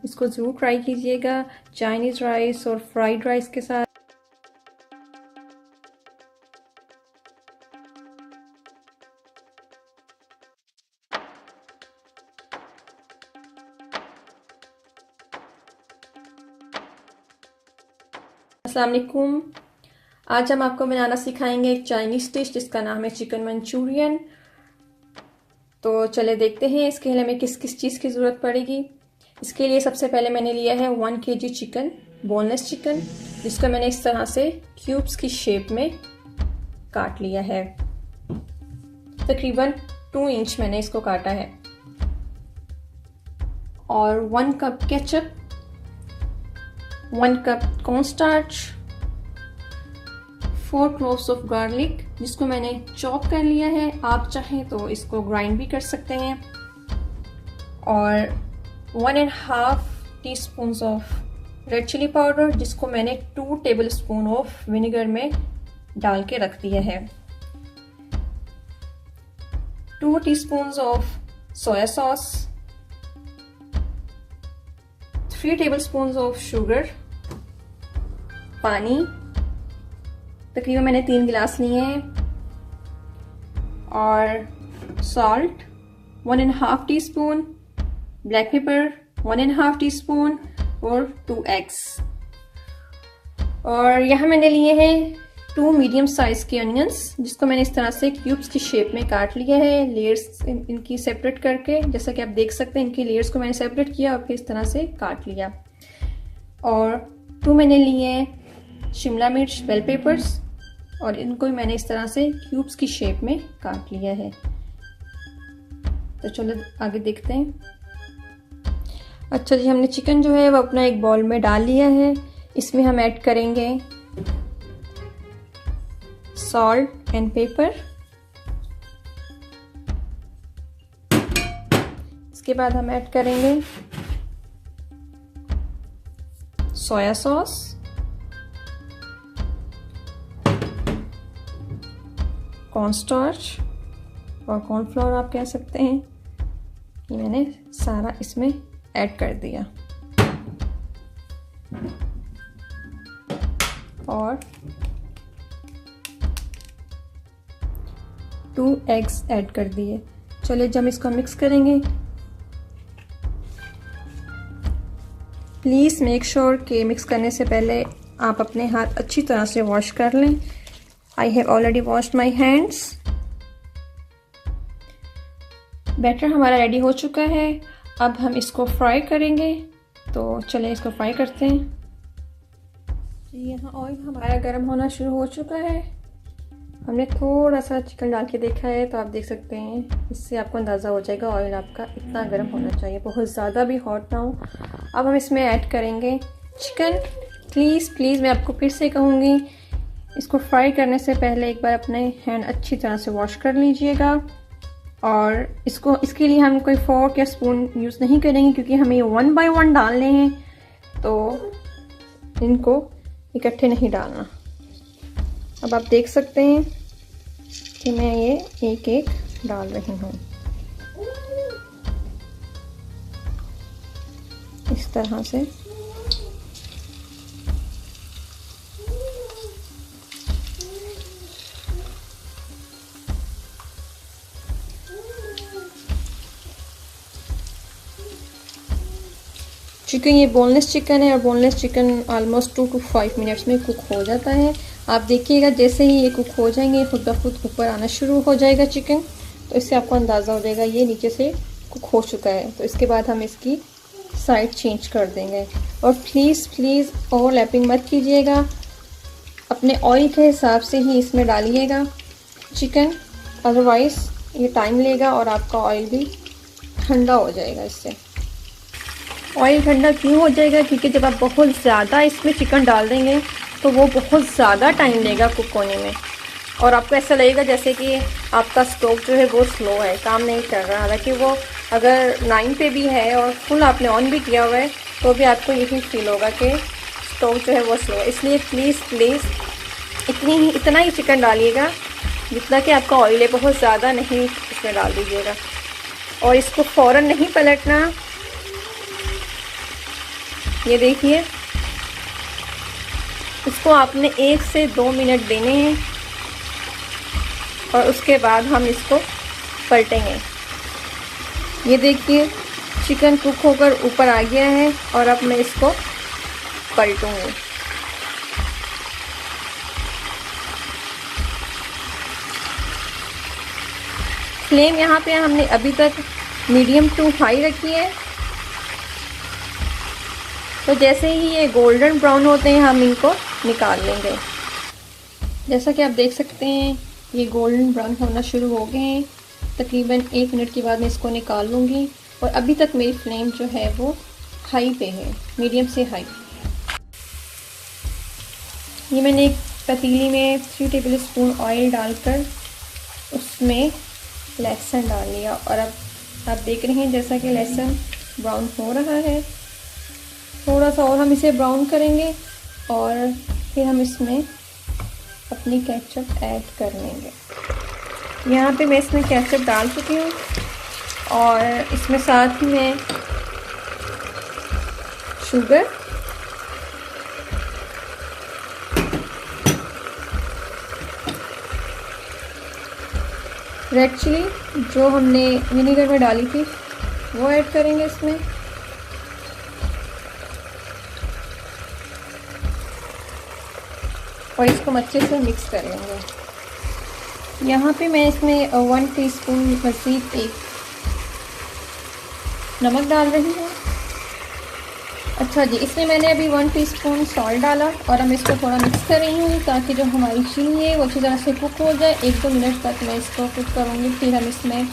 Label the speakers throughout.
Speaker 1: इसको ज़रूर ट्राई कीजिएगा चाइनीज़ राइस और फ्राइड राइस के साथ। अस्सलाम वालेकुम। आज हम आपको बनाना सिखाएंगे एक चाइनीज़ डिश जिसका नाम है चिकन मंचूरियन। तो चले देखते हैं इसके लिए हमें किस किस चीज़ की ज़रूरत पड़ेगी। इसके लिए सबसे पहले मैंने लिया है 1 kg चिकन, बोनलेस चिकन, जिसको मैंने इस तरह से क्यूब्स की शेप में काट लिया है। तकरीबन 2 इंच मैंने इसको काटा है। और 1 cup ketchup, 1 cup cornstarch, 4 cloves of garlic जिसको मैंने चॉप कर लिया है। आप चाहें तो इसको ग्राइंड भी कर सकते हैं। और 1.5 teaspoon of red chilli powder जिसको मैंने 2 टेबलस्पून ऑफ विनेगर में डाल के रख दिया है। 2 teaspoon of soya sauce, 3 tablespoon of sugar, पानी तकरीबन मैंने 3 गिलास लिए हैं, और salt 1.5 teaspoon, black pepper 1.5 teaspoon और 2 एग्स। और यहाँ मैंने लिए हैं 2 मीडियम साइज के अनियंस जिसको मैंने इस तरह से क्यूब्स की शेप में काट लिया है, लेयर्स इनकी सेपरेट करके। जैसा कि आप देख सकते हैं इनकी लेयर्स को मैंने सेपरेट किया और फिर इस तरह से काट लिया। और 2 मैंने लिए शिमला मिर्च बेल पेपर्स और इनको भी मैंने इस तरह से क्यूब्स की शेप में काट लिया है। तो चलो आगे देखते हैं। अच्छा जी, हमने चिकन जो है वो अपना एक बाउल में डाल लिया है। इसमें हम ऐड करेंगे सॉल्ट एंड पेपर। इसके बाद हम ऐड करेंगे सोया सॉस, कॉर्नस्टार्च और कॉर्नफ्लोर आप कह सकते हैं। ये मैंने सारा इसमें ऐड कर दिया और 2 एग्स ऐड कर दिए। चलिए जब इसको मिक्स करेंगे, प्लीज़ मेक श्योर कि मिक्स करने से पहले आप अपने हाथ अच्छी तरह से वॉश कर लें। I have already washed my hands. Batter हमारा रेडी हो चुका है। अब हम इसको फ्राई करेंगे। तो चलें इसको फ्राई करते हैं। जी, यहाँ ऑयल हमारा गर्म होना शुरू हो चुका है। हमने थोड़ा सा चिकन डाल के देखा है, तो आप देख सकते हैं, इससे आपको अंदाज़ा हो जाएगा ऑयल आपका इतना गर्म होना चाहिए, बहुत ज़्यादा भी हॉट ना हो। अब हम इसमें ऐड करेंगे चिकन। प्लीज़ मैं आपको फिर से कहूँगी, इसको फ्राई करने से पहले एक बार अपने हैंड अच्छी तरह से वॉश कर लीजिएगा। और इसके लिए हम कोई फोर्क या स्पून यूज़ नहीं करेंगे क्योंकि हमें ये 1 बाय 1 डालने हैं, तो इनको इकट्ठे नहीं डालना। अब आप देख सकते हैं कि मैं ये एक एक डाल रही हूँ इस तरह से। चिकन ये बोनलेस चिकन है और boneless chicken almost 2 to 5 minutes में कुक हो जाता है। आप देखिएगा जैसे ही ये कुक हो जाएंगे खुद ब खुद ऊपर आना शुरू हो जाएगा चिकन, तो इससे आपको अंदाज़ा हो जाएगा ये नीचे से कुक हो चुका है। तो इसके बाद हम इसकी साइड चेंज कर देंगे। और प्लीज़ ओवरलैपिंग मत कीजिएगा, अपने ऑयल के हिसाब से ही इसमें डालिएगा चिकन, अदरवाइज़ ये टाइम लेगा और आपका ऑयल भी ठंडा हो जाएगा। इससे ऑयल ठंडा क्यों हो जाएगा? क्योंकि जब आप बहुत ज़्यादा इसमें चिकन डाल देंगे तो वो बहुत ज़्यादा टाइम लेगा कुक होने में, और आपको ऐसा लगेगा जैसे कि आपका स्टोव जो है वो स्लो है, काम नहीं कर रहा। हालांकि वो अगर 9 पे भी है और फुल आपने ऑन भी किया हुआ है तो भी आपको यही फील होगा कि स्टोव जो है वो स्लो है। इसलिए प्लीज़ इतना ही चिकन डालिएगा जितना कि आपका ऑयल है, बहुत ज़्यादा नहीं इसमें डाल दीजिएगा। और इसको फ़ौरन नहीं पलटना, ये देखिए, इसको आपने 1 से 2 मिनट देने हैं और उसके बाद हम इसको पलटेंगे। ये देखिए चिकन कुक होकर ऊपर आ गया है और अब मैं इसको पलटूंगी। फ्लेम यहाँ पे हमने अभी तक मीडियम टू हाई रखी है। तो जैसे ही ये गोल्डन ब्राउन होते हैं हम इनको निकाल लेंगे। जैसा कि आप देख सकते हैं ये गोल्डन ब्राउन होना शुरू हो गए हैं। तकरीबन 1 मिनट के बाद मैं इसको निकाल लूँगी और अभी तक मेरी फ्लेम जो है वो हाई पे है, मीडियम से हाई। ये मैंने एक पतीली में 3 टेबल स्पून ऑयल डालकर उसमें लहसुन डाल लिया और अब आप देख रहे हैं जैसा कि लहसुन ब्राउन हो रहा है। थोड़ा सा और हम इसे ब्राउन करेंगे और फिर हम इसमें अपनी केचप ऐड कर लेंगे। यहाँ पे मैं इसमें केचप डाल चुकी हूँ और इसमें साथ ही मैं शुगर, रेड चिली जो हमने विनेगर में डाली थी वो ऐड करेंगे इसमें। और इसको अच्छे से मिक्स कर लेंगे। यहाँ पे मैं इसमें 1 टीस्पून मज़ीद एक नमक डाल रही हूँ। अच्छा जी, इसमें मैंने अभी 1 टीस्पून सॉल्ट डाला और मैं इसको थोड़ा मिक्स कर रही हूँ ताकि जो हमारी चिली है वो अच्छी तरह से कुक हो जाए। 1-2 मिनट तक मैं इसको कुक करूँगी, फिर हम इसमें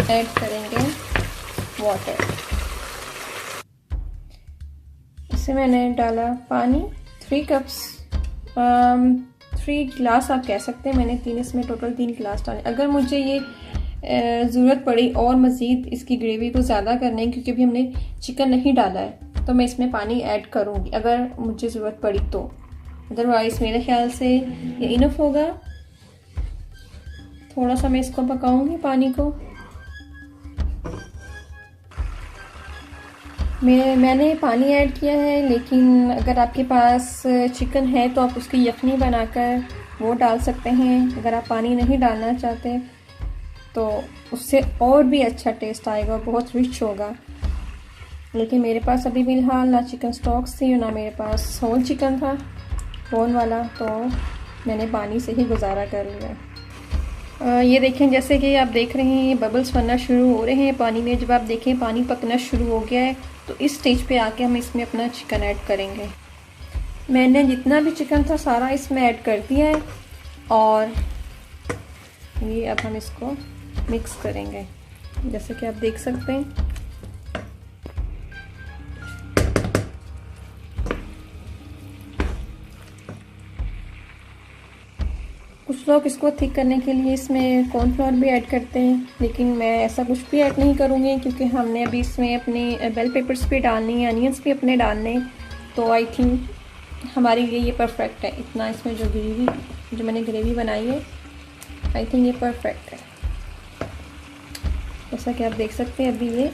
Speaker 1: ऐड करेंगे वाटर। इसमें मैंने डाला पानी 3 कप्स, 3 गिलास आप कह सकते हैं। मैंने 3 इसमें टोटल 3 गिलास डाले। अगर मुझे ये ज़रूरत पड़ी और मज़ीद इसकी ग्रेवी को ज़्यादा करने की, क्योंकि अभी हमने चिकन नहीं डाला है, तो मैं इसमें पानी ऐड करूँगी अगर मुझे ज़रूरत पड़ी तो। अदरवाइज़ मेरे ख्याल से ये इनफ होगा। थोड़ा सा मैं इसको पकाऊंगी पानी को। मैंने पानी ऐड किया है, लेकिन अगर आपके पास चिकन है तो आप उसकी यखनी बनाकर वो डाल सकते हैं। अगर आप पानी नहीं डालना चाहते तो उससे और भी अच्छा टेस्ट आएगा, बहुत रिच होगा। लेकिन मेरे पास अभी फ़िलहाल ना चिकन स्टॉक्स थी ना मेरे पास होल चिकन था बोन वाला, तो मैंने पानी से ही गुजारा कर लिया। ये देखें, जैसे कि आप देख रहे हैं बबल्स बनना शुरू हो रहे हैं पानी में। जब आप देखें पानी पकना शुरू हो गया है तो इस स्टेज पे आके हम इसमें अपना चिकन ऐड करेंगे। मैंने जितना भी चिकन था सारा इसमें ऐड कर दिया है और ये अब हम इसको मिक्स करेंगे जैसे कि आप देख सकते हैं। कुछ लोग इसको थिक करने के लिए इसमें कॉर्नफ्लोर भी ऐड करते हैं, लेकिन मैं ऐसा कुछ भी ऐड नहीं करूँगी क्योंकि हमने अभी इसमें अपने बेल पेपर्स भी डालनी है, अनियंस भी अपने डालने। तो आई थिंक हमारे लिए ये परफेक्ट है। इतना इसमें जो मैंने ग्रेवी बनाई है, आई थिंक ये परफेक्ट है। जैसा कि आप देख सकते हैं अभी ये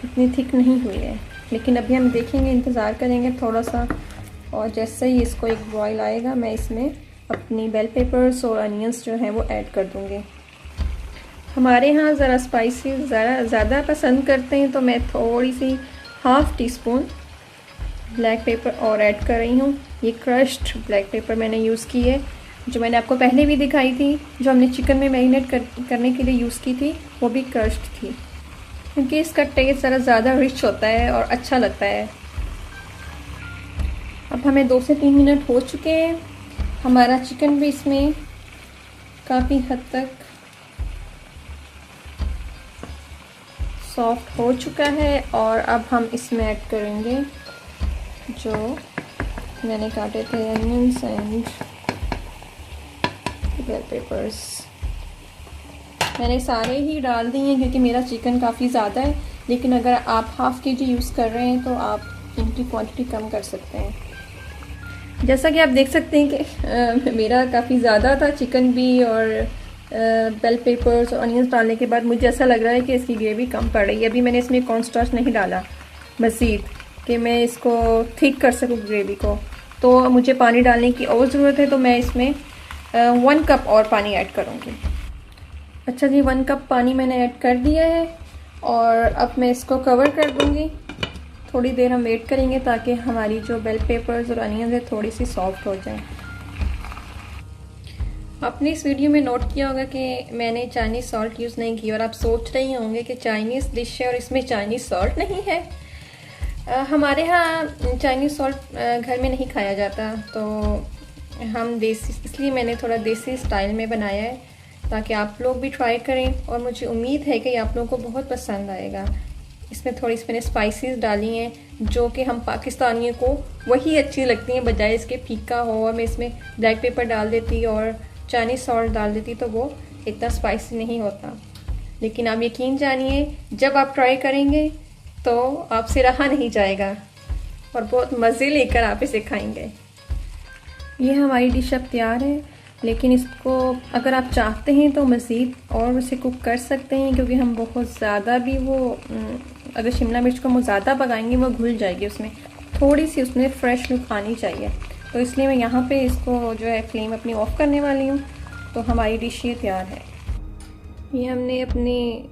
Speaker 1: इतनी थिक नहीं हुई है, लेकिन अभी हम देखेंगे, इंतज़ार करेंगे थोड़ा सा। और जैसे ही इसको एक बॉयल आएगा मैं इसमें अपनी बेल पेपर्स और अनियंस जो हैं वो ऐड कर दूँगी। हमारे यहाँ ज़रा स्पाइसी ज़्यादा पसंद करते हैं, तो मैं थोड़ी सी 1/2 टीस्पून ब्लैक पेपर और ऐड कर रही हूँ। ये क्रश्ड ब्लैक पेपर मैंने यूज़ की है, जो मैंने आपको पहले भी दिखाई थी, जो हमने चिकन में मैरिनेट करने के लिए यूज़ की थी, वो भी क्रश्ड थी, क्योंकि इसका टेस्ट ज़्यादा रिच होता है और अच्छा लगता है। अब हमें 2 से 3 मिनट हो चुके हैं। हमारा चिकन भी इसमें काफ़ी हद तक सॉफ्ट हो चुका है और अब हम इसमें ऐड करेंगे जो मैंने काटे थे अनियंस एंड बेल पेपर्स। मैंने सारे ही डाल दिए हैं क्योंकि मेरा चिकन काफ़ी ज़्यादा है, लेकिन अगर आप 1/2 kg यूज़ कर रहे हैं तो आप इनकी क्वांटिटी कम कर सकते हैं। जैसा कि आप देख सकते हैं कि मेरा काफ़ी ज़्यादा था चिकन भी, और बेल पेपर्स और अनियंस डालने के बाद मुझे ऐसा लग रहा है कि इसकी ग्रेवी कम पड़ रही है। अभी मैंने इसमें कॉर्नस्टार्च नहीं डाला मज़ीद, कि मैं इसको थिक कर सकूँ ग्रेवी को, तो मुझे पानी डालने की और ज़रूरत है। तो मैं इसमें 1 कप और पानी ऐड करूँगी। अच्छा जी, 1 कप पानी मैंने ऐड कर दिया है और अब मैं इसको कवर कर दूँगी। थोड़ी देर हम वेट करेंगे ताकि हमारी जो बेल पेपर्स और अनियंस है थोड़ी सी सॉफ्ट हो जाए। आपने इस वीडियो में नोट किया होगा कि मैंने चाइनीज़ सॉल्ट यूज़ नहीं की और आप सोच रहे होंगे कि चाइनीज़ डिश है और इसमें चाइनीज़ सॉल्ट नहीं है। हमारे यहाँ चाइनीज़ सॉल्ट घर में नहीं खाया जाता, तो हम देसी, इसलिए मैंने थोड़ा देसी स्टाइल में बनाया है ताकि आप लोग भी ट्राई करें और मुझे उम्मीद है कि आप लोगों को बहुत पसंद आएगा। इसमें थोड़ी सी मैंने स्पाइसेस डाली हैं जो कि हम पाकिस्तानियों को वही अच्छी लगती हैं, बजाय इसके फीका हो। और मैं इसमें ब्लैक पेपर डाल देती और चाइनीज़ सॉल्ट डाल देती तो वो इतना स्पाइसी नहीं होता। लेकिन आप यकीन जानिए, जब आप ट्राई करेंगे तो आपसे रहा नहीं जाएगा और बहुत मज़े लेकर आप इसे खाएंगे। ये हमारी डिश अब तैयार है, लेकिन इसको अगर आप चाहते हैं तो मज़ीद और उसे कुक कर सकते हैं, क्योंकि हम बहुत ज़्यादा भी अगर शिमला मिर्च को हम ज़्यादा पकाएंगे वो घुल जाएगी, उसमें थोड़ी सी उसमें फ्रेश लुक आनी चाहिए। तो इसलिए मैं यहाँ पे इसको जो है फ्लेम अपनी ऑफ करने वाली हूँ। तो हमारी डिश ये तैयार है। ये हमने अपनी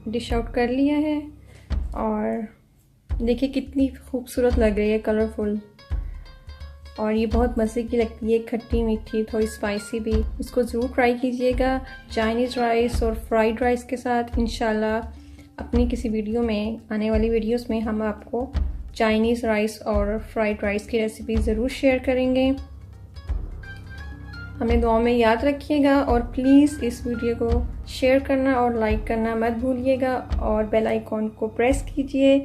Speaker 1: डिश आउट कर लिया है और देखिए कितनी खूबसूरत लग रही है, कलरफुल, और ये बहुत मज़े की लगती है, खट्टी मीठी, थोड़ी स्पाइसी भी। इसको ज़रूर ट्राई कीजिएगा चाइनीज़ राइस और फ्राइड राइस के साथ। इंशाल्लाह अपनी किसी वीडियो में, आने वाली वीडियोस में हम आपको चाइनीज़ राइस और फ्राइड राइस की रेसिपी ज़रूर शेयर करेंगे। हमें दुआ में याद रखिएगा और प्लीज़ इस वीडियो को शेयर करना और लाइक करना मत भूलिएगा और बेल आइकॉन को प्रेस कीजिए